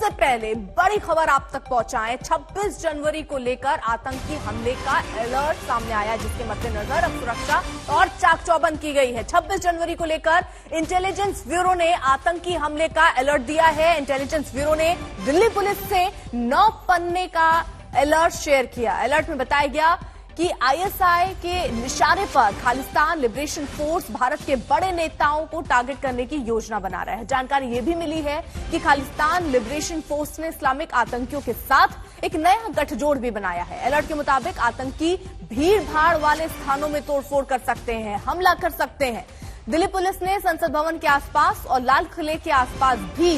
सबसे पहले बड़ी खबर आप तक पहुंचाएं। 26 जनवरी को लेकर आतंकी हमले का अलर्ट सामने आया, जिसके मद्देनजर अब सुरक्षा और चाक चौबंद की गई है। 26 जनवरी को लेकर इंटेलिजेंस ब्यूरो ने आतंकी हमले का अलर्ट दिया है। इंटेलिजेंस ब्यूरो ने दिल्ली पुलिस से 9 पन्ने का अलर्ट शेयर किया। अलर्ट में बताया गया कि आईएसआई के निशाने पर खालिस्तान लिबरेशन फोर्स भारत के बड़े नेताओं को टारगेट करने की योजना बना रहा है। जानकारी यह भी मिली है कि खालिस्तान लिबरेशन फोर्स ने इस्लामिक आतंकियों के साथ एक नया गठजोड़ भी बनाया है। अलर्ट के मुताबिक आतंकी भीड़ भाड़ वाले स्थानों में तोड़फोड़ कर सकते हैं, हमला कर सकते हैं। दिल्ली पुलिस ने संसद भवन के आसपास और लाल किले के आसपास भी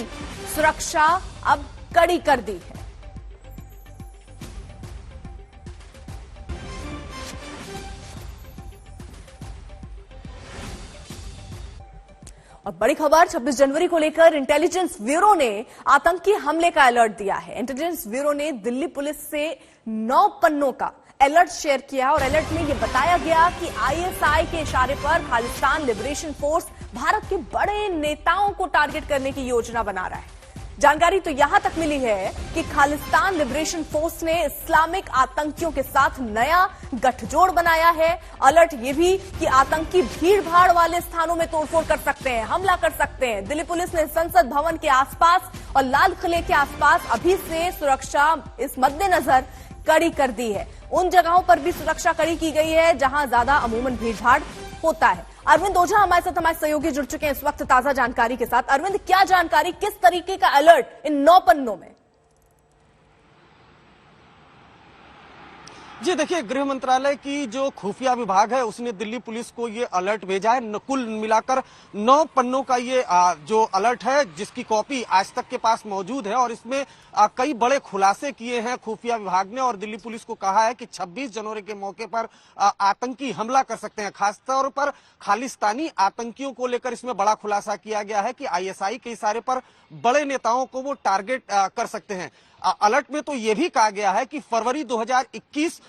सुरक्षा अब कड़ी कर दी है। और बड़ी खबर 26 जनवरी को लेकर इंटेलिजेंस ब्यूरो ने आतंकी हमले का अलर्ट दिया है। इंटेलिजेंस ब्यूरो ने दिल्ली पुलिस से 9 पन्नों का अलर्ट शेयर किया और अलर्ट में यह बताया गया कि आईएसआई के इशारे पर खालिस्तान लिबरेशन फोर्स भारत के बड़े नेताओं को टारगेट करने की योजना बना रहा है। जानकारी तो यहां तक मिली है कि खालिस्तान लिबरेशन फोर्स ने इस्लामिक आतंकियों के साथ नया गठजोड़ बनाया है। अलर्ट ये भी कि आतंकी भीड़ भाड़ वाले स्थानों में तोड़फोड़ कर सकते हैं, हमला कर सकते हैं। दिल्ली पुलिस ने संसद भवन के आसपास और लाल किले के आसपास अभी से सुरक्षा इस मद्देनजर कड़ी कर दी है। उन जगहों पर भी सुरक्षा कड़ी की गई है जहां ज्यादा अमूमन भीड़ भाड़ होता है। अरविंद ओझा हमारे साथ, हमारे सहयोगी जुड़ चुके हैं इस वक्त ताजा जानकारी के साथ। अरविंद, क्या जानकारी, किस तरीके का अलर्ट इन 9 पन्नों में? जी देखिए, गृह मंत्रालय की जो खुफिया विभाग है उसने दिल्ली पुलिस को ये अलर्ट भेजा है। कुल मिलाकर 9 पन्नों का ये जो अलर्ट है, जिसकी कॉपी आज तक के पास मौजूद है और इसमें कई बड़े खुलासे किए हैं खुफिया विभाग ने और दिल्ली पुलिस को कहा है कि 26 जनवरी के मौके पर आतंकी हमला कर सकते हैं। खासतौर पर खालिस्तानी आतंकियों को लेकर इसमें बड़ा खुलासा किया गया है कि आईएसआई के इशारे पर बड़े नेताओं को वो टारगेट कर सकते हैं। अलर्ट में तो ये भी कहा गया है कि फरवरी 2021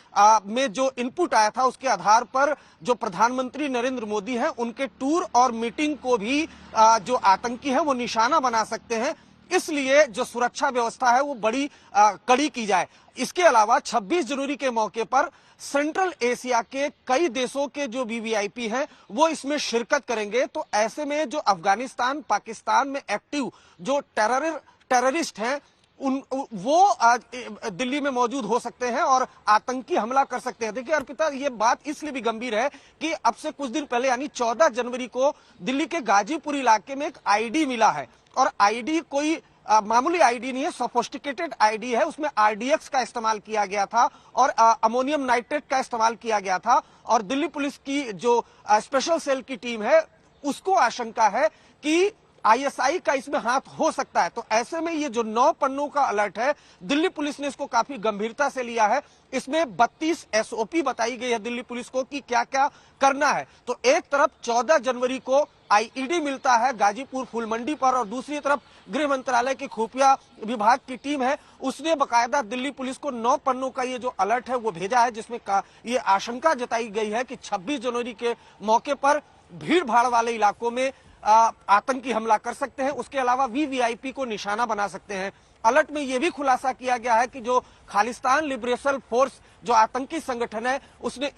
में जो इनपुट आया था उसके आधार पर जो प्रधानमंत्री नरेंद्र मोदी हैं उनके टूर और मीटिंग को भी जो आतंकी हैं वो निशाना बना सकते हैं। इसलिए जो सुरक्षा व्यवस्था है वो बड़ी कड़ी की जाए। इसके अलावा 26 जनवरी के मौके पर सेंट्रल एशिया के कई देशों के जो वीवीआईपी हैं वो इसमें शिरकत करेंगे। तो ऐसे में जो अफगानिस्तान, पाकिस्तान में एक्टिव जो टेररिस्ट हैं वो दिल्ली में मौजूद हो सकते हैं और आतंकी हमला कर सकते हैं। देखिए अर्पिता, ये बात इसलिए भी गंभीर है कि अब से कुछ दिन पहले यानी 14 जनवरी को दिल्ली के गाजीपुर इलाके में एक आईडी मिला है और आईडी कोई मामूली आईडी नहीं है, सोफिस्टिकेटेड आईडी है। उसमें आरडीएक्स का इस्तेमाल किया गया था और अमोनियम नाइट्रेट का इस्तेमाल किया गया था और दिल्ली पुलिस की जो स्पेशल सेल की टीम है उसको आशंका है कि आईएसआई का इसमें हाथ हो सकता है। तो ऐसे में ये जो 9 पन्नों का अलर्ट है, दिल्ली पुलिस ने इसको काफी गंभीरता से लिया है। इसमें 32 एसओपी बताई गई है दिल्ली पुलिस को कि क्या क्या करना है। तो एक तरफ 14 जनवरी को आईईडी मिलता है गाजीपुर फूल मंडी पर और दूसरी तरफ गृह मंत्रालय की खुफिया विभाग की टीम है उसने बकायदा दिल्ली पुलिस को 9 पन्नों का ये जो अलर्ट है वो भेजा है, जिसमें ये आशंका जताई गई है कि 26 जनवरी के मौके पर भीड़ भाड़ वाले इलाकों में आतंकी हमला कर सकते हैं। उसके अलावा वीवीआईपी को निशाना बना सकते हैं। अलर्ट में यह भी खुलासा किया गया है कि जो खालिस्तान लिबरेशन फोर्स जो आतंकी संगठन है उसने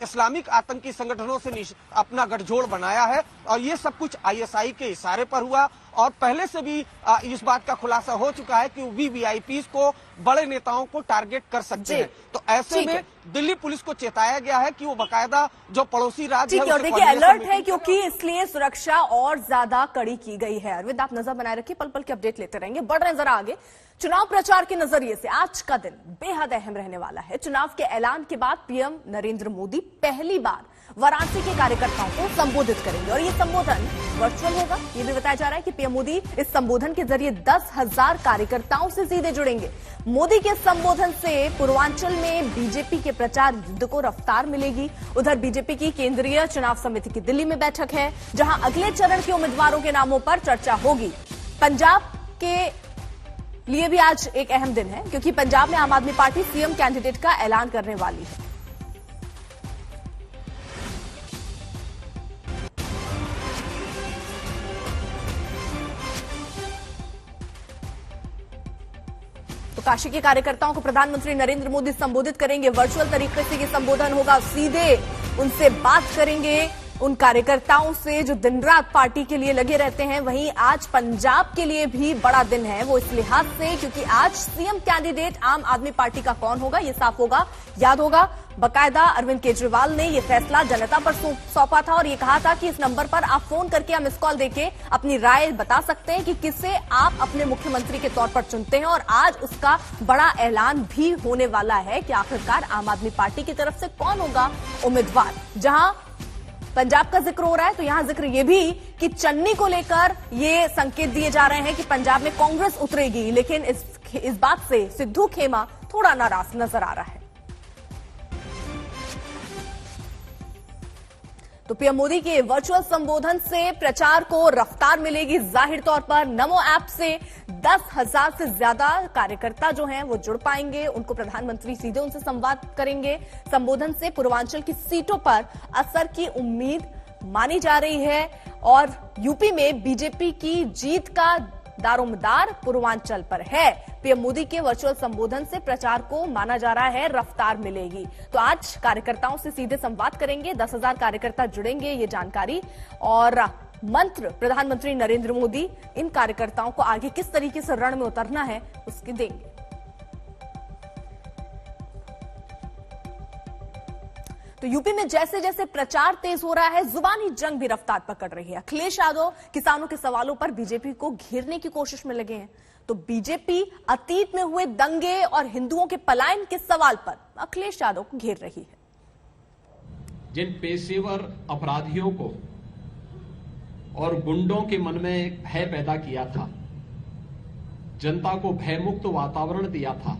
इस्लामिक आतंकी संगठनों से अपना गठजोड़ बनाया है और ये सब कुछ आईएसआई के इशारे पर हुआ और पहले से भी इस बात का खुलासा हो चुका है कि वीवीआईपी को बड़े नेताओं को टारगेट कर सकते हैं। तो ऐसे में दिल्ली पुलिस को चेताया गया है कि वो बकायदा जो पड़ोसी राज्य है और देखिए अलर्ट है क्योंकि इसलिए सुरक्षा और ज्यादा कड़ी की गई है। अरविंद, आप नजर बनाए रखिए, पल पल की अपडेट लेते रहेंगे। बढ़ रहे जरा आगे। चुनाव प्रचार के नजरिए से आज का दिन बेहद अहम रहने वाला है। चुनाव के ऐलान के बाद पीएम नरेंद्र मोदी पहली बार वाराणसी के कार्यकर्ताओं को संबोधित करेंगे और ये संबोधन वर्चुअल होगा। ये भी बताया जा रहा है कि पीएम मोदी इस संबोधन के जरिए 10,000 कार्यकर्ताओं से सीधे जुड़ेंगे। मोदी के संबोधन से पूर्वांचल में बीजेपी के प्रचार युद्ध को रफ्तार मिलेगी। उधर बीजेपी की केंद्रीय चुनाव समिति की दिल्ली में बैठक है जहां अगले चरण के उम्मीदवारों के नामों पर चर्चा होगी। पंजाब के लिए भी आज एक अहम दिन है क्योंकि पंजाब में आम आदमी पार्टी सीएम कैंडिडेट का ऐलान करने वाली है। तो काशी के कार्यकर्ताओं को प्रधानमंत्री नरेंद्र मोदी संबोधित करेंगे। वर्चुअल तरीके से ये संबोधन होगा, सीधे उनसे बात करेंगे, उन कार्यकर्ताओं से जो दिन रात पार्टी के लिए लगे रहते हैं। वहीं आज पंजाब के लिए भी बड़ा दिन है, वो इस लिहाज से क्योंकि आज सीएम कैंडिडेट आम आदमी पार्टी का कौन होगा ये साफ होगा। याद होगा बकायदा अरविंद केजरीवाल ने ये फैसला जनता पर सौंपा था और ये कहा था कि इस नंबर पर आप फोन करके या मिस कॉल देके अपनी राय बता सकते हैं कि किसे आप अपने मुख्यमंत्री के तौर पर चुनते हैं। और आज उसका बड़ा ऐलान भी होने वाला है कि आखिरकार आम आदमी पार्टी की तरफ से कौन होगा उम्मीदवार। जहां पंजाब का जिक्र हो रहा है तो यहां जिक्र यह भी कि चन्नी को लेकर ये संकेत दिए जा रहे हैं कि पंजाब में कांग्रेस उतरेगी, लेकिन इस बात से सिद्धू खेमा थोड़ा नाराज नजर आ रहा है। तो पीएम मोदी के वर्चुअल संबोधन से प्रचार को रफ्तार मिलेगी। जाहिर तौर पर नमो ऐप से 10,000 से ज्यादा कार्यकर्ता जो हैं वो जुड़ पाएंगे, उनको प्रधानमंत्री सीधे उनसे संवाद करेंगे। संबोधन से पूर्वांचल की सीटों पर असर की उम्मीद मानी जा रही है और यूपी में बीजेपी की जीत का दारोमदार पूर्वांचल पर है। पीएम मोदी के वर्चुअल संबोधन से प्रचार को माना जा रहा है रफ्तार मिलेगी। तो आज कार्यकर्ताओं से सीधे संवाद करेंगे, 10,000 कार्यकर्ता जुड़ेंगे, ये जानकारी और मंत्र प्रधानमंत्री नरेंद्र मोदी इन कार्यकर्ताओं को आगे किस तरीके से रण में उतरना है उसकी देंगे। तो यूपी में जैसे जैसे प्रचार तेज हो रहा है, जुबानी जंग भी रफ्तार पकड़ रही है। अखिलेश यादव किसानों के सवालों पर बीजेपी को घेरने की कोशिश में लगे हैं, तो बीजेपी अतीत में हुए दंगे और हिंदुओं के पलायन के सवाल पर अखिलेश यादव को घेर रही है। जिन पेशेवर अपराधियों को और गुंडों के मन में भय पैदा किया था, जनता को भयमुक्त वातावरण दिया था,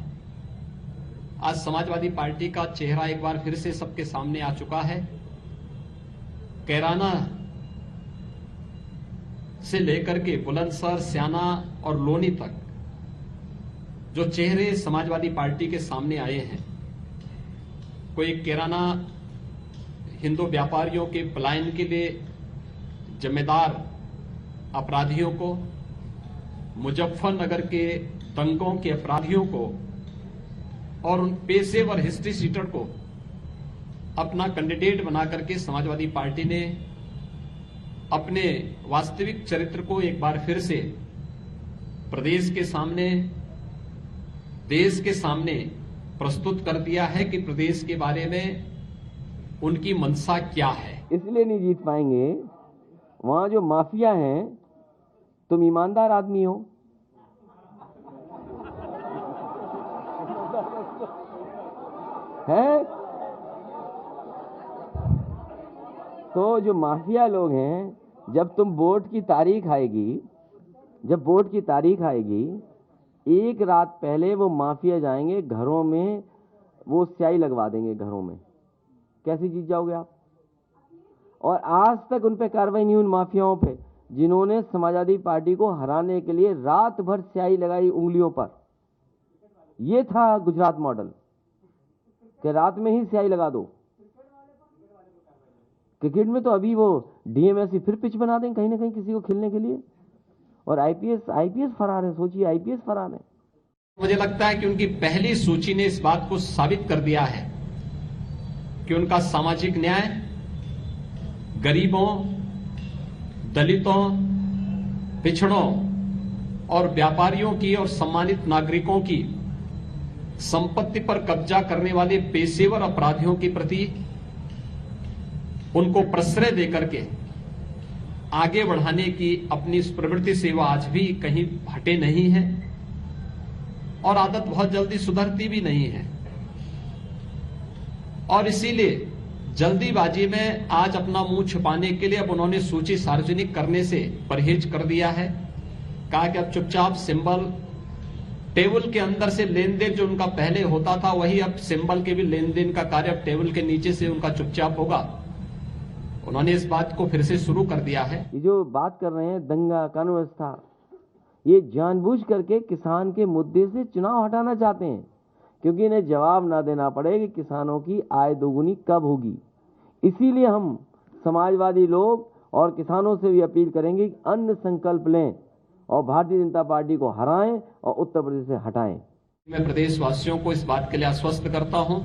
आज समाजवादी पार्टी का चेहरा एक बार फिर से सबके सामने आ चुका है। कैराना से लेकर के बुलंदशहर, स्याना और लोनी तक जो चेहरे समाजवादी पार्टी के सामने आए हैं, कोई कैराना हिंदू व्यापारियों के पलायन के लिए जिम्मेदार अपराधियों को, मुजफ्फरनगर के दंगों के अपराधियों को और उन पेशेवर हिस्ट्री सीटर को अपना कैंडिडेट बना करके समाजवादी पार्टी ने अपने वास्तविक चरित्र को एक बार फिर से प्रदेश के सामने, देश के सामने प्रस्तुत कर दिया है कि प्रदेश के बारे में उनकी मंशा क्या है। इसलिए नहीं जीत पाएंगे, वहां जो माफिया हैं, तुम ईमानदार आदमी हो, हैं? तो जो माफिया लोग हैं, जब तुम वोट की तारीख आएगी, जब वोट की तारीख आएगी, एक रात पहले वो माफिया जाएंगे घरों में, वो स्याही लगवा देंगे घरों में। कैसे जीत जाओगे आप? और आज तक उन पे कार्रवाई नहीं हुई, उन माफियाओं पे जिन्होंने समाजवादी पार्टी को हराने के लिए रात भर स्याही लगाई उंगलियों पर। ये था गुजरात मॉडल कि रात में ही स्याही लगा दो। क्रिकेट में तो अभी वो डीएमएससी फिर पिच बना दें कहीं ना कहीं किसी को खेलने के लिए, और आईपीएस फरार है। सोचिए, आईपीएस फरार है। मुझे लगता है कि उनकी पहली सूची ने इस बात को साबित कर दिया है कि उनका सामाजिक न्याय, गरीबों, दलितों, पिछड़ों और व्यापारियों की और सम्मानित नागरिकों की संपत्ति पर कब्जा करने वाले पेशेवर अपराधियों के प्रति उनको प्रश्रय देकर के आगे बढ़ाने की अपनी इस प्रवृत्ति से वो आज भी कहीं हटे नहीं है और आदत बहुत जल्दी सुधरती भी नहीं है। और इसीलिए जल्दीबाजी में आज अपना मुंह छुपाने के लिए अब उन्होंने सूची सार्वजनिक करने से परहेज कर दिया है। कहा कि अब चुपचाप सिंबल टेबल के अंदर से लेन देन जो उनका पहले होता था, वही अब सिंबल के भी लेन देन का कार्य अब टेबल के नीचे से उनका चुपचाप होगा। उन्होंने इस बात को फिर से शुरू कर दिया है। ये जो बात कर रहे हैं दंगा, कानून व्यवस्था, ये जानबूझ करके किसान के मुद्दे से चुनाव हटाना चाहते हैं, क्योंकि इन्हें जवाब ना देना पड़े कि किसानों की आय दोगुनी कब होगी। इसीलिए हम समाजवादी लोग और किसानों से भी अपील करेंगे कि अन्न संकल्प लें और भारतीय जनता पार्टी को हराएं और उत्तर प्रदेश से हटाएं। मैं प्रदेशवासियों को इस बात के लिए आश्वस्त करता हूं,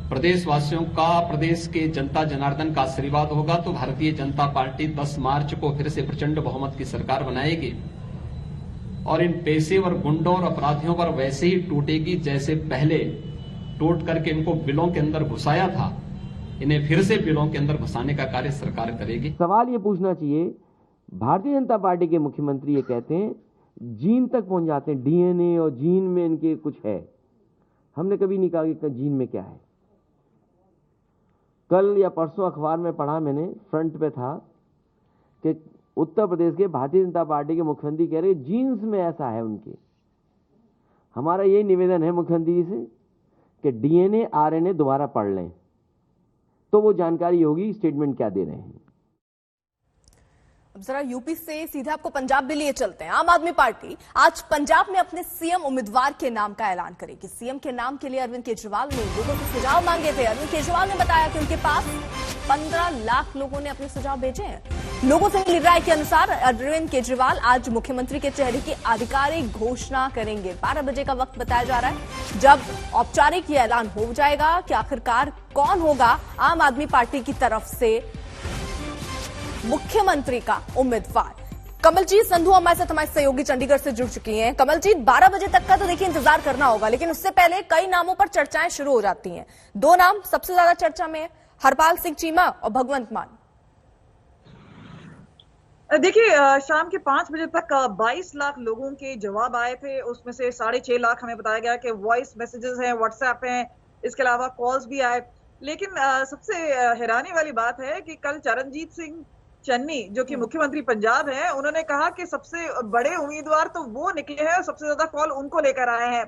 प्रदेशवासियों का, प्रदेश के जनता जनार्दन का आशीर्वाद होगा तो भारतीय जनता पार्टी 10 मार्च को फिर से प्रचंड बहुमत की सरकार बनाएगी और इन पेशेवर गुंडों और अपराधियों पर वैसे ही टूटेगी जैसे पहले टूट करके इनको बिलों के अंदर घुसाया था। इन्हें फिर से बिलों के अंदर घुसाने का कार्य सरकार करेगी। सवाल ये पूछना चाहिए, भारतीय जनता पार्टी के मुख्यमंत्री ये कहते हैं जीन तक पहुंच जाते हैं, डीएनए और जीन में इनके कुछ है। हमने कभी नहीं कहा कि जीन में क्या है। कल या परसों अखबार में पढ़ा, मैंने फ्रंट पे था कि उत्तर प्रदेश के भारतीय जनता पार्टी के मुख्यमंत्री कह रहे जीन्स में ऐसा है उनके। हमारा यही निवेदन है मुख्यमंत्री से कि डीएनए आरएनए दोबारा पढ़ लें तो वो जानकारी होगी स्टेटमेंट क्या दे रहे हैं। अब जरा यूपी से सीधे आपको पंजाब भी लिए चलते हैं। आम आदमी पार्टी आज पंजाब में अपने सीएम उम्मीदवार के नाम का ऐलान करेगी। सीएम के नाम के लिए अरविंद केजरीवाल ने लोगों से सुझाव मांगे थे। अरविंद केजरीवाल ने बताया कि उनके पास 15 लाख लोगों ने अपने सुझाव भेजे हैं। लोगों से मिली राय के अनुसार अरविंद केजरीवाल आज मुख्यमंत्री के चेहरे की आधिकारिक घोषणा करेंगे। 12 बजे का वक्त बताया जा रहा है जब औपचारिक ये ऐलान हो जाएगा कि आखिरकार कौन होगा आम आदमी पार्टी की तरफ से मुख्यमंत्री का उम्मीदवार। कमलजीत संधू हमारे साथ, हमारे सहयोगी चंडीगढ़ से जुड़ चुकी हैं। कमलजीत, 12 बजे तक का तो देखिए इंतजार करना होगा, लेकिन उससे पहले कई नामों पर चर्चाएं शुरू हो जाती हैं। 2 नाम सबसे ज्यादा चर्चा में है, हरपाल सिंह चीमा और भगवंत मान। देखिए, शाम के 5 बजे तक 22 लाख लोगों के जवाब आए थे। उसमें से 6.5 लाख हमें बताया गया कि वॉइस मैसेजेस हैं, व्हाट्सएप हैं, इसके अलावा कॉल्स भी आए। लेकिन सबसे हैरानी वाली बात है कि कल चरणजीत सिंह चन्नी जो कि मुख्यमंत्री पंजाब है, उन्होंने कहा कि सबसे बड़े उम्मीदवार तो वो निकले हैं और सबसे ज्यादा कॉल उनको लेकर आए हैं।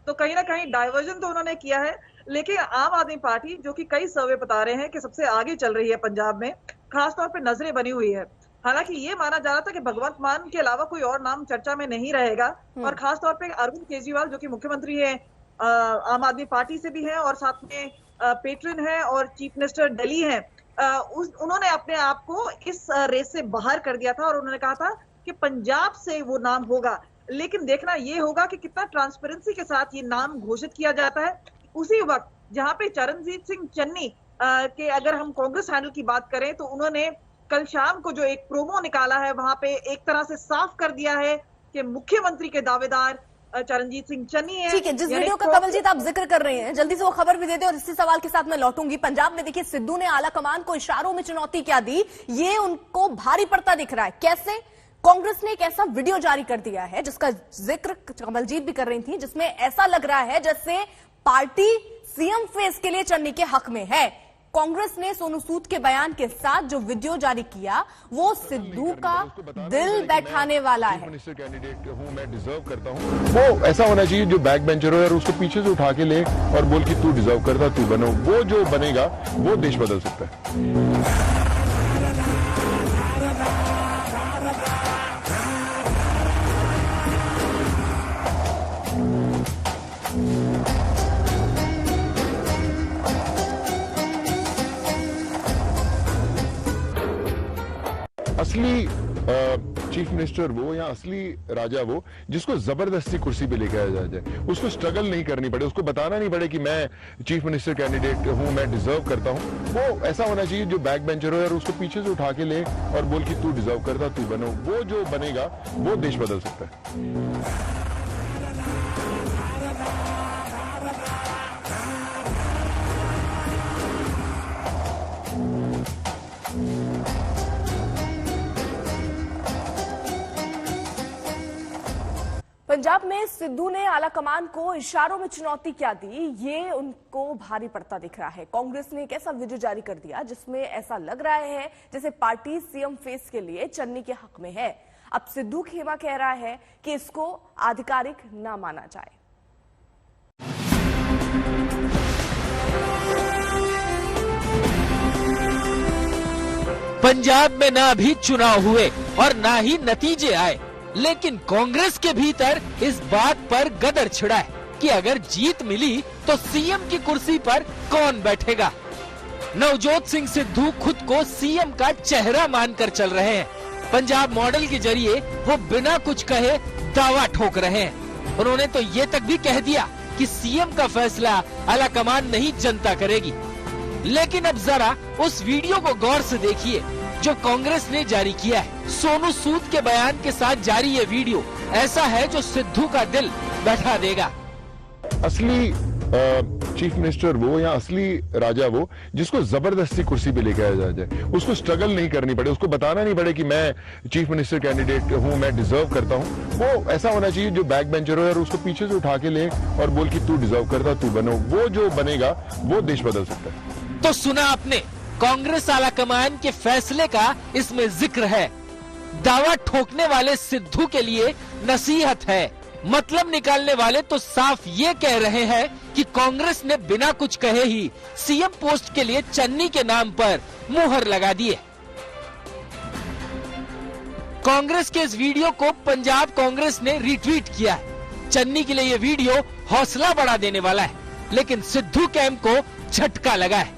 तो कहीं ना कहीं डाइवर्जन तो उन्होंने किया है। लेकिन आम आदमी पार्टी जो कि कई सर्वे बता रहे हैं कि सबसे आगे चल रही है पंजाब में, खासतौर पर नजरें बनी हुई है। हालांकि ये माना जा रहा था कि भगवंत मान के अलावा कोई और नाम चर्चा में नहीं रहेगा और खासतौर पर अरविंद केजरीवाल जो कि मुख्यमंत्री है, आम आदमी पार्टी से भी हैं और साथ में पेट्रन है और चीफ मिनिस्टर दिल्ली है, उन्होंने अपने आप को इस रेस से बाहर कर दिया था और उन्होंने कहा था कि पंजाब से वो नाम होगा। लेकिन देखना ये होगा कि कितना ट्रांसपेरेंसी के साथ ये नाम घोषित किया जाता है। उसी वक्त जहां पे चरणजीत सिंह चन्नी के अगर हम कांग्रेस हैंडल की बात करें तो उन्होंने कल शाम को जो एक प्रोमो निकाला है वहां पे एक तरह से साफ कर दिया है कि मुख्यमंत्री के दावेदार चरणजीत सिंह चन्नी है। ठीक है, जिस वीडियो का कमलजीत आप जिक्र कर रहे हैं, जल्दी से वो खबर भी दे दें और इसी सवाल के साथ मैं लौटूंगी। पंजाब में देखिए सिद्धू ने आला कमान को इशारों में चुनौती क्या दी, ये उनको भारी पड़ता दिख रहा है। कैसे? कांग्रेस ने एक ऐसा वीडियो जारी कर दिया है जिसका जिक्र कमलजीत भी कर रही थी, जिसमें ऐसा लग रहा है जैसे पार्टी सीएम फेस के लिए चन्नी के हक में है। कांग्रेस ने सोनू सूद के बयान के साथ जो वीडियो जारी किया वो सिद्धू का दिल बैठाने वाला है। मिनिस्टर कैंडिडेट हूं, मैं डिजर्व करता हूं। वो ऐसा होना चाहिए जो बैक बेंचर हो और उसको पीछे से उठा के ले और बोल कि तू डिजर्व करता, तू बनो। वो जो बनेगा वो देश बदल सकता है। असली चीफ मिनिस्टर वो या असली राजा वो जिसको जबरदस्ती कुर्सी पे लेके आया जाए, उसको स्ट्रगल नहीं करनी पड़े, उसको बताना नहीं पड़े कि मैं चीफ मिनिस्टर कैंडिडेट हूं, मैं डिजर्व करता हूं। वो ऐसा होना चाहिए जो बैक बेंचर हो और उसको पीछे से उठा के ले और बोल कि तू डिजर्व करता, तू बनो। वो जो बनेगा वो देश बदल सकता है। पंजाब में सिद्धू ने आला कमान को इशारों में चुनौती क्या दी, ये उनको भारी पड़ता दिख रहा है। कांग्रेस ने एक ऐसा वीडियो जारी कर दिया जिसमें ऐसा लग रहा है जैसे पार्टी सीएम फेस के लिए चन्नी के हक में है। अब सिद्धू खेमा कह रहा है कि इसको आधिकारिक ना माना जाए। पंजाब में ना अभी चुनाव हुए और ना ही नतीजे आए, लेकिन कांग्रेस के भीतर इस बात पर गदर छिड़ा है कि अगर जीत मिली तो सीएम की कुर्सी पर कौन बैठेगा। नवजोत सिंह सिद्धू खुद को सीएम का चेहरा मानकर चल रहे हैं। पंजाब मॉडल के जरिए वो बिना कुछ कहे दावा ठोक रहे हैं। उन्होंने तो ये तक भी कह दिया कि सीएम का फैसला आलाकमान नहीं जनता करेगी। लेकिन अब जरा उस वीडियो को गौर से देखिए जो कांग्रेस ने जारी किया है। सोनू सूद के बयान के साथ जारी ये वीडियो ऐसा है जो सिद्धू का दिल बैठा देगा। असली चीफ मिनिस्टर वो या असली राजा वो जिसको जबरदस्ती कुर्सी पे लेके आया जाए, उसको स्ट्रगल नहीं करनी पड़े, उसको बताना नहीं पड़े कि मैं चीफ मिनिस्टर कैंडिडेट हूं, मैं डिजर्व करता हूं। वो ऐसा होना चाहिए जो बैक बेंचर हो और उसको पीछे से उठा के ले और बोल कि तू डिजर्व करता, तू बनो। वो जो बनेगा वो देश बदल सकता है। तो सुना आपने, कांग्रेस आलाकमान के फैसले का इसमें जिक्र है। दावा ठोकने वाले सिद्धू के लिए नसीहत है। मतलब निकालने वाले तो साफ ये कह रहे हैं कि कांग्रेस ने बिना कुछ कहे ही सीएम पोस्ट के लिए चन्नी के नाम पर मुहर लगा दिए। कांग्रेस के इस वीडियो को पंजाब कांग्रेस ने रीट्वीट किया है। चन्नी के लिए ये वीडियो हौसला बढ़ा देने वाला है, लेकिन सिद्धू कैंप को झटका लगा है।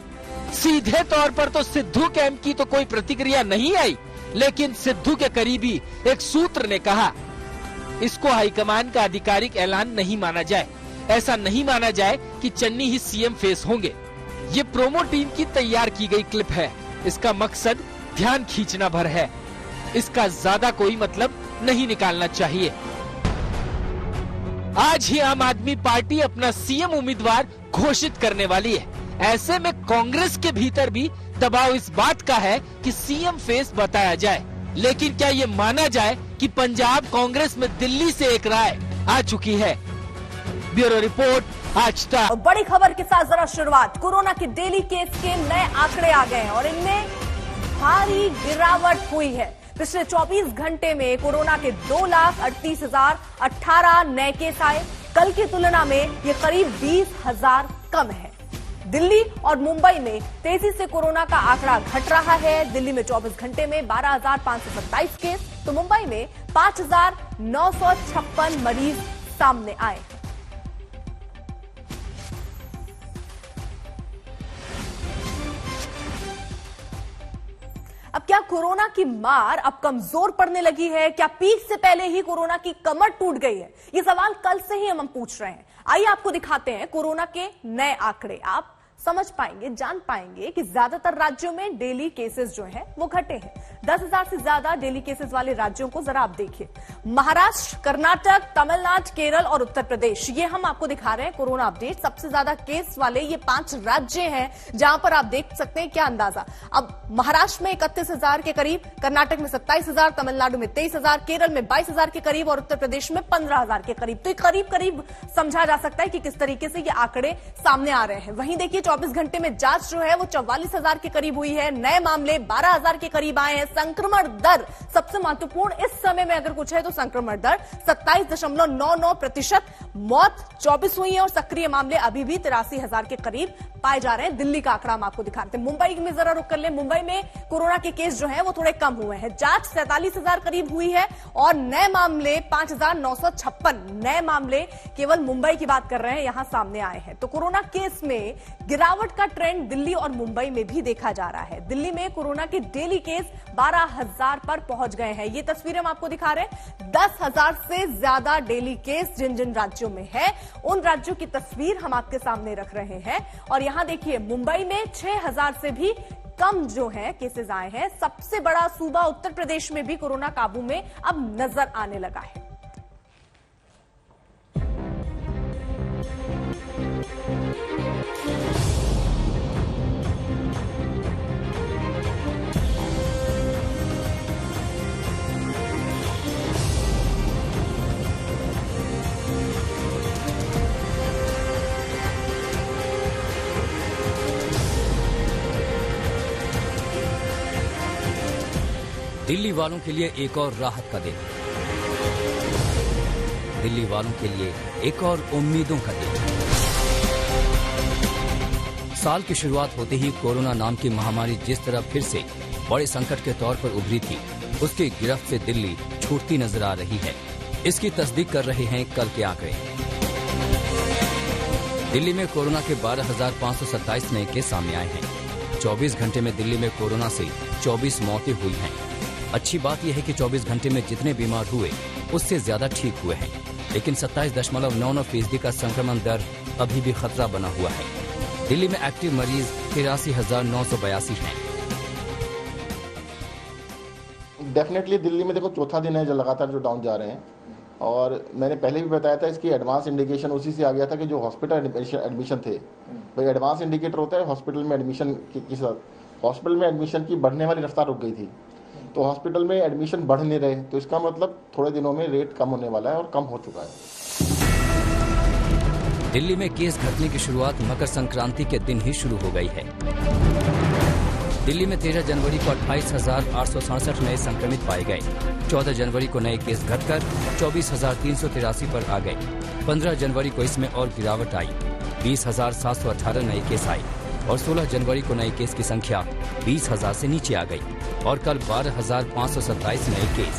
सीधे तौर पर तो सिद्धू कैंप की तो कोई प्रतिक्रिया नहीं आई, लेकिन सिद्धू के करीबी एक सूत्र ने कहा इसको हाईकमान का आधिकारिक ऐलान नहीं माना जाए। ऐसा नहीं माना जाए कि चन्नी ही सीएम फेस होंगे। ये प्रोमो टीम की तैयार की गई क्लिप है। इसका मकसद ध्यान खींचना भर है। इसका ज्यादा कोई मतलब नहीं निकालना चाहिए। आज ही आम आदमी पार्टी अपना सीएम उम्मीदवार घोषित करने वाली है। ऐसे में कांग्रेस के भीतर भी दबाव इस बात का है कि सीएम फेस बताया जाए। लेकिन क्या ये माना जाए कि पंजाब कांग्रेस में दिल्ली से एक राय आ चुकी है? ब्यूरो रिपोर्ट, आज तक। बड़ी खबर के साथ जरा शुरुआत। कोरोना के डेली केस के नए आंकड़े आ गए हैं और इनमें भारी गिरावट हुई है। पिछले 24 घंटे में कोरोना के 2,38,018 नए केस आए। कल की तुलना में ये करीब 20,000 कम है। दिल्ली और मुंबई में तेजी से कोरोना का आंकड़ा घट रहा है। दिल्ली में 24 घंटे में 12,527 केस, तो मुंबई में 5,956 मरीज सामने आए। अब क्या कोरोना की मार अब कमजोर पड़ने लगी है? क्या पीक से पहले ही कोरोना की कमर टूट गई है? ये सवाल कल से ही हम पूछ रहे हैं। आइए आपको दिखाते हैं कोरोना के नए आंकड़े। आप समझ पाएंगे, जान पाएंगे कि ज्यादातर राज्यों में डेली केसेस जो हैं वो घटे हैं। 10,000 से ज्यादा डेली केसेस वाले राज्यों को जरा आप देखिए। महाराष्ट्र, कर्नाटक, तमिलनाडु, केरल और उत्तर प्रदेश, ये हम आपको दिखा रहे हैं कोरोना अपडेट। सबसे ज्यादा केस वाले ये 5 राज्य हैं जहां पर आप देख सकते हैं क्या अंदाजा। अब महाराष्ट्र में 31,000 के करीब, कर्नाटक में 27,000, तमिलनाडु में 23,000, केरल में 22,000 के करीब और उत्तर प्रदेश में 15,000 के करीब। तो करीब करीब समझा जा सकता है कि किस तरीके से ये आंकड़े सामने आ रहे हैं। वहीं देखिए 24 घंटे में जांच जो है वो 44,000 के करीब हुई है। नए मामले 12,000 के करीब आए हैं। संक्रमण दर सबसे महत्वपूर्ण इस समय में अगर कुछ है तो संक्रमण दर 27.99%। मौत 24 हुई है और सक्रिय मामले अभी भी 83,000 के करीब पाए जा रहे हैं। दिल्ली का आंकड़ा हम आपको दिखाते हैं। मुंबई में जरा रुक कर ले। मुंबई में कोरोना के केस जो है वो थोड़े कम हुए हैं। जांच 47,000 करीब हुई है और नए मामले 5,956 नए मामले केवल मुंबई की बात कर रहे हैं, यहां सामने आए हैं। तो कोरोना केस में गिरावट का ट्रेंड दिल्ली और मुंबई में भी देखा जा रहा है। दिल्ली में कोरोना के डेली केस 12,000 पर पहुंच गए हैं। ये तस्वीरें हम आपको दिखा रहे हैं। 10,000 से ज्यादा डेली केस जिन जिन राज्यों में है उन राज्यों की तस्वीर हम आपके सामने रख रहे हैं। और यहां देखिए मुंबई में 6,000 से भी कम जो है केसेस आए हैं। सबसे बड़ा सूबा उत्तर प्रदेश में भी कोरोना काबू में अब नजर आने लगा है। दिल्ली वालों के लिए एक और राहत का दिन, दिल्ली वालों के लिए एक और उम्मीदों का दिन। साल की शुरुआत होते ही कोरोना नाम की महामारी जिस तरह फिर से बड़े संकट के तौर पर उभरी थी, उसकी गिरफ्त से दिल्ली छूटती नजर आ रही है। इसकी तस्दीक कर रहे हैं कल के आंकड़े। दिल्ली में कोरोना के 12,527 नए केस सामने आए हैं। 24 घंटे में दिल्ली में कोरोना से 24 मौतें हुई हैं। अच्छी बात यह है कि 24 घंटे में जितने बीमार हुए उससे ज्यादा ठीक हुए हैं। लेकिन 27.99% का संक्रमण दर अभी भी खतरा बना हुआ है। दिल्ली में एक्टिव मरीज 83,982 हैं। डेफिनेटली दिल्ली में देखो चौथा दिन है जो लगातार जो डाउन जा रहे हैं, और मैंने पहले भी बताया था इसकी एडवांस इंडिकेशन उसी से आ गया था कि जो हॉस्पिटल एडमिशन थे, भाई एडवांस इंडिकेटर होता है हॉस्पिटल में एडमिशन के साथ। हॉस्पिटल में एडमिशन की बढ़ने वाली रफ्तार रुक गई थी, तो हॉस्पिटल में एडमिशन बढ़ नहीं रहे, तो इसका मतलब थोड़े दिनों में रेट कम होने वाला है और कम हो चुका है। दिल्ली में केस घटने की शुरुआत मकर संक्रांति के दिन ही शुरू हो गई है। दिल्ली में 13 जनवरी को 28,867 नए संक्रमित पाए गए। 14 जनवरी को नए केस घटकर 24,383 पर आ गए। 15 जनवरी को इसमें और गिरावट आई, 20,718 नए केस आए और 16 जनवरी को नए केस की संख्या 20,000 से नीचे आ गई और कल 12,527 नए केस।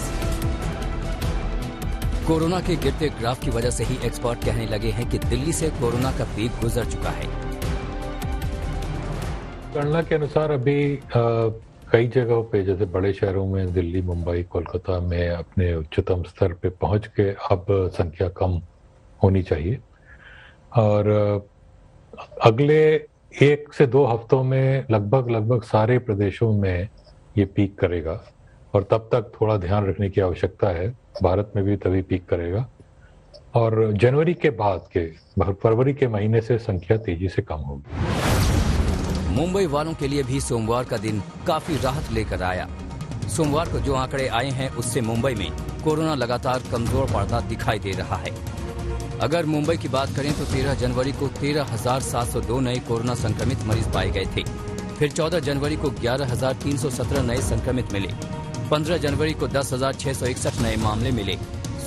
कोरोना के गिरते ग्राफ की वजह से ही एक्सपर्ट कहने लगे हैं कि दिल्ली से कोरोना का पीक गुजर चुका है। गणना के अनुसार अभी कई जगहों पे जैसे बड़े शहरों में दिल्ली, मुंबई, कोलकाता में अपने उच्चतम स्तर पे पहुंच के अब संख्या कम होनी चाहिए और अगले 1 से 2 हफ्तों में लगभग सारे प्रदेशों में ये पीक करेगा और तब तक थोड़ा ध्यान रखने की आवश्यकता है। भारत में भी तभी पीक करेगा और जनवरी के बाद के फरवरी के महीने से संख्या तेजी से कम होगी। मुंबई वालों के लिए भी सोमवार का दिन काफी राहत लेकर आया। सोमवार को जो आंकड़े आए हैं उससे मुंबई में कोरोना लगातार कमजोर पड़ता दिखाई दे रहा है। अगर मुंबई की बात करें तो 13 जनवरी को 13,702 नए कोरोना संक्रमित मरीज पाए गए थे। फिर 14 जनवरी को 11,317 नए संक्रमित मिले। 15 जनवरी को 10,661 नए मामले मिले।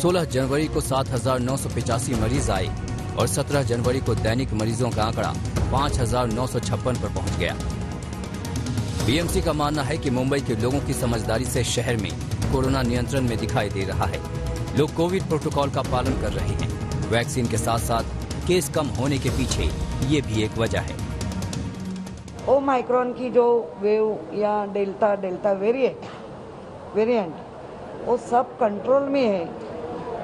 16 जनवरी को 7,985 मरीज आए और 17 जनवरी को दैनिक मरीजों का आंकड़ा 5,956 पर पहुंच गया। बीएमसी का मानना है कि मुंबई के लोगों की समझदारी से शहर में कोरोना नियंत्रण में दिखाई दे रहा है। लोग कोविड प्रोटोकॉल का पालन कर रहे हैं। वैक्सीन के साथ साथ केस कम होने के पीछे ये भी एक वजह है। ओमाइक्रॉन की जो वेव या डेल्टा वेरिएंट वो सब कंट्रोल में है।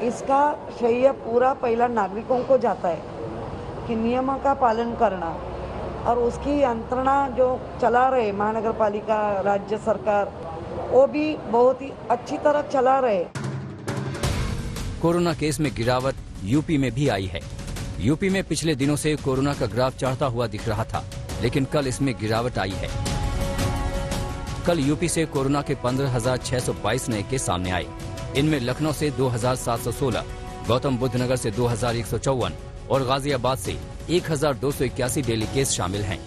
इसका श्रेय पूरा पहला नागरिकों को जाता है कि नियमों का पालन करना और उसकी यंत्रणा जो चला रहे महानगर पालिका, राज्य सरकार, वो भी बहुत ही अच्छी तरह चला रहे। कोरोना केस में गिरावट यूपी में भी आई है। यूपी में पिछले दिनों से कोरोना का ग्राफ चढ़ता हुआ दिख रहा था, लेकिन कल इसमें गिरावट आई है। कल यूपी से कोरोना के 15,622 नए केस सामने आए। इनमें लखनऊ से 2,716, गौतम बुद्ध नगर से 2,154 और गाजियाबाद से 1,281 डेली केस शामिल हैं।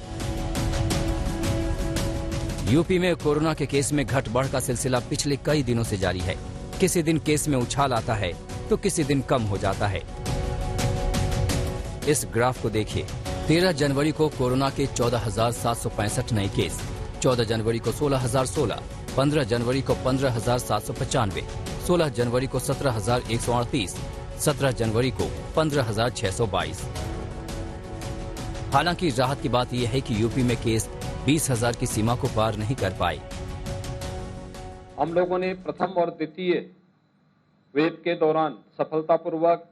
यूपी में कोरोना के केस में घट बढ़ का सिलसिला पिछले कई दिनों से जारी है। किसी दिन केस में उछाल आता है तो किसी दिन कम हो जाता है। इस ग्राफ को देखिए। 13 जनवरी को कोरोना के 14,765 नए केस, 14 जनवरी को 16,016, 15 जनवरी को 15,795, 16 जनवरी को 17,138, 17 जनवरी को 15,622। हालांकि राहत की बात यह है कि यूपी में केस 20,000 की सीमा को पार नहीं कर पाए। हम लोगों ने प्रथम और द्वितीय वेव के दौरान सफलतापूर्वक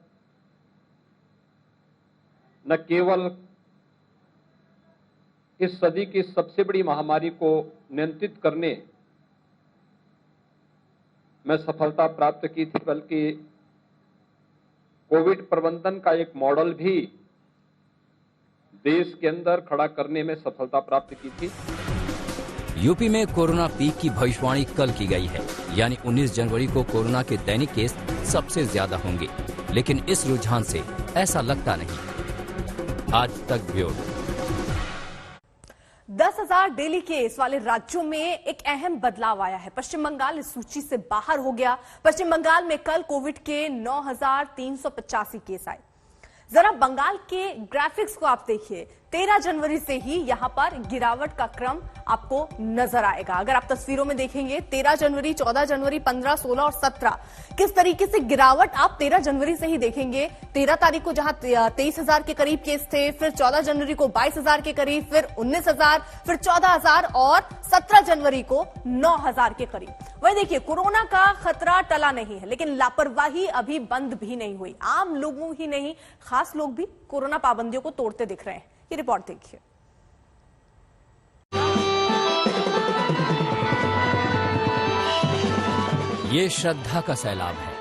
न केवल इस सदी की सबसे बड़ी महामारी को नियंत्रित करने में सफलता प्राप्त की थी, बल्कि कोविड प्रबंधन का एक मॉडल भी देश के अंदर खड़ा करने में सफलता प्राप्त की थी। यूपी में कोरोना पीक की भविष्यवाणी कल की गई है, यानी 19 जनवरी को कोरोना के दैनिक केस सबसे ज्यादा होंगे, लेकिन इस रुझान से ऐसा लगता नहीं। आज तक ब्यूरो। 10,000 डेली केस वाले राज्यों में एक अहम बदलाव आया है। पश्चिम बंगाल इस सूची से बाहर हो गया। पश्चिम बंगाल में कल कोविड के 9,385 केस आए। जरा बंगाल के ग्राफिक्स को आप देखिए। 13 जनवरी से ही यहां पर गिरावट का क्रम आपको नजर आएगा। अगर आप तस्वीरों में देखेंगे 13 जनवरी, 14 जनवरी, 15, 16 और 17 किस तरीके से गिरावट आप 13 जनवरी से ही देखेंगे। 13 तारीख को जहां 23,000 के करीब केस थे, फिर 14 जनवरी को 22,000 के करीब, फिर 19,000, फिर 14,000 और 17 जनवरी को 9,000 के करीब। वही देखिए, कोरोना का खतरा टला नहीं है, लेकिन लापरवाही अभी बंद भी नहीं हुई। आम लोगों ही नहीं, खास लोग भी कोरोना पाबंदियों को तोड़ते दिख रहे हैं। ये रिपोर्ट देखिए। ये श्रद्धा का सैलाब है।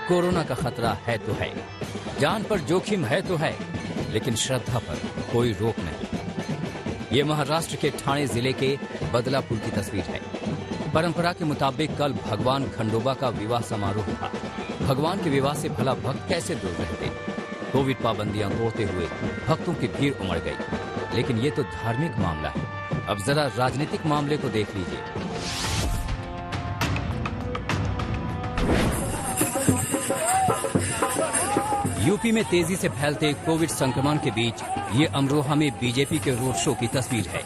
कोरोना का खतरा है तो है, जान पर जोखिम है तो है, लेकिन श्रद्धा पर कोई रोक नहीं। ये महाराष्ट्र के ठाणे जिले के बदलापुर की तस्वीर है। परंपरा के मुताबिक कल भगवान खंडोबा का विवाह समारोह था। भगवान के विवाह से भला भक्त कैसे दूर रहते। कोविड पाबंदियां तोड़ते हुए भक्तों की भीड़ उमड़ गई। लेकिन ये तो धार्मिक मामला है, अब जरा राजनीतिक मामले को देख लीजिए। यूपी में तेजी से फैलते कोविड संक्रमण के बीच ये अमरोहा में बीजेपी के रोड शो की तस्वीर है।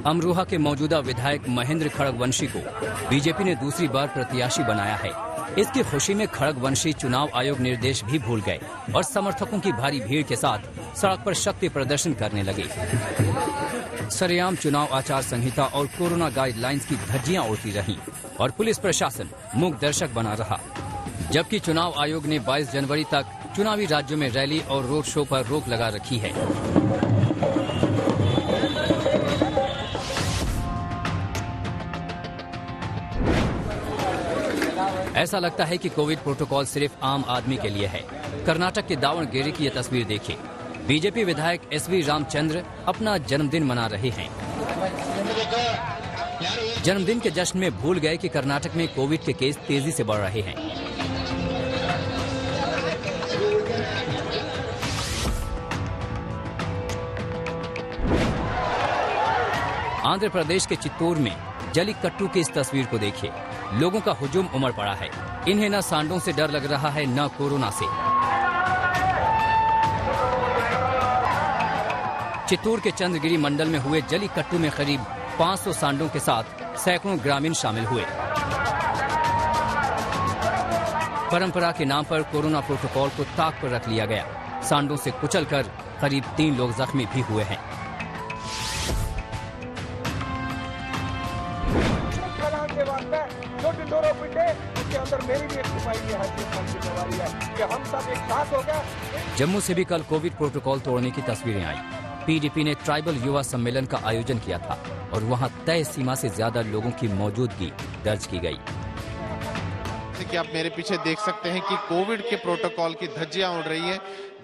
अमरोहा के मौजूदा विधायक महेंद्र खड़गवंशी को बीजेपी ने दूसरी बार प्रत्याशी बनाया है। इसकी खुशी में खड़गवंशी चुनाव आयोग निर्देश भी भूल गए और समर्थकों की भारी भीड़ के साथ सड़क पर शक्ति प्रदर्शन करने लगे। सरेआम चुनाव आचार संहिता और कोरोना गाइडलाइंस की धज्जियां उड़ती रहीं और पुलिस प्रशासन मूक दर्शक बना रहा। जबकि चुनाव आयोग ने 22 जनवरी तक चुनावी राज्यों में रैली और रोड शो पर रोक लगा रखी है। ऐसा लगता है कि कोविड प्रोटोकॉल सिर्फ आम आदमी के लिए है। कर्नाटक के दावणगेरे की ये तस्वीर देखिए। बीजेपी विधायक SV रामचंद्र अपना जन्मदिन मना रहे हैं। जन्मदिन के जश्न में भूल गए कि कर्नाटक में कोविड के केस तेजी से बढ़ रहे हैं। आंध्र प्रदेश के चित्तूर में जल्लीकट्टू की इस तस्वीर को देखिए। लोगों का हुजूम उमड़ पड़ा है। इन्हें न सांडों से डर लग रहा है, न कोरोना से। चित्तूर के चंद्रगिरी मंडल में हुए जल्लीकट्टू में करीब 500 सांडों के साथ सैकड़ों ग्रामीण शामिल हुए। परंपरा के नाम पर कोरोना प्रोटोकॉल को ताक पर रख लिया गया। सांडों से कुचलकर करीब 3 लोग जख्मी भी हुए हैं। जो ढिंढोरा पिटे उसके अंदर मेरी भी एक सिपाही है कि हम सब एक साथ हो गए। जम्मू से भी कल कोविड प्रोटोकॉल तोड़ने की तस्वीरें आई। पीडीपी ने ट्राइबल युवा सम्मेलन का आयोजन किया था और वहां तय सीमा से ज्यादा लोगों की मौजूदगी दर्ज की गई। कि आप मेरे पीछे देख सकते हैं कि कोविड के प्रोटोकॉल की धज्जियां उड़ रही है।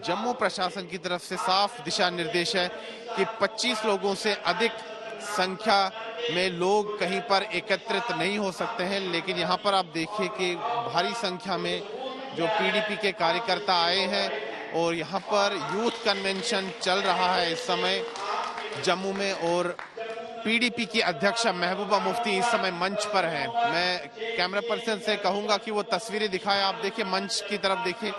जम्मू प्रशासन की तरफ से साफ दिशा निर्देश है कि 25 लोगों से अधिक संख्या में लोग कहीं पर एकत्रित नहीं हो सकते हैं। लेकिन यहाँ पर आप देखिए कि भारी संख्या में जो पीडीपी के कार्यकर्ता आए हैं और यहाँ पर यूथ कन्वेंशन चल रहा है इस समय जम्मू में। और पीडीपी की अध्यक्ष महबूबा मुफ्ती इस समय मंच पर हैं। मैं कैमरा पर्सन से कहूंगा कि वो तस्वीरें दिखाए। आप देखिए, मंच की तरफ देखिए।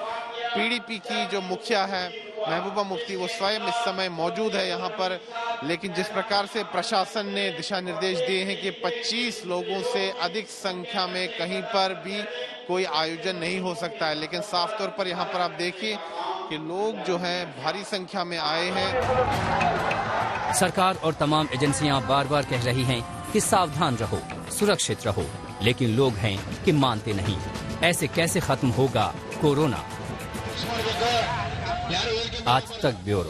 पीडीपी की जो मुखिया है महबूबा मुफ्ती, वो स्वयं इस समय मौजूद है यहाँ पर। लेकिन जिस प्रकार से प्रशासन ने दिशा निर्देश दिए हैं कि 25 लोगों से अधिक संख्या में कहीं पर भी कोई आयोजन नहीं हो सकता है, लेकिन साफ तौर पर यहाँ पर आप देखिए कि लोग जो हैं भारी संख्या में आए हैं। सरकार और तमाम एजेंसियां बार बार कह रही हैं कि सावधान रहो, सुरक्षित रहो, लेकिन लोग हैं कि मानते नहीं। ऐसे कैसे खत्म होगा कोरोना? आज तक ब्यूरो।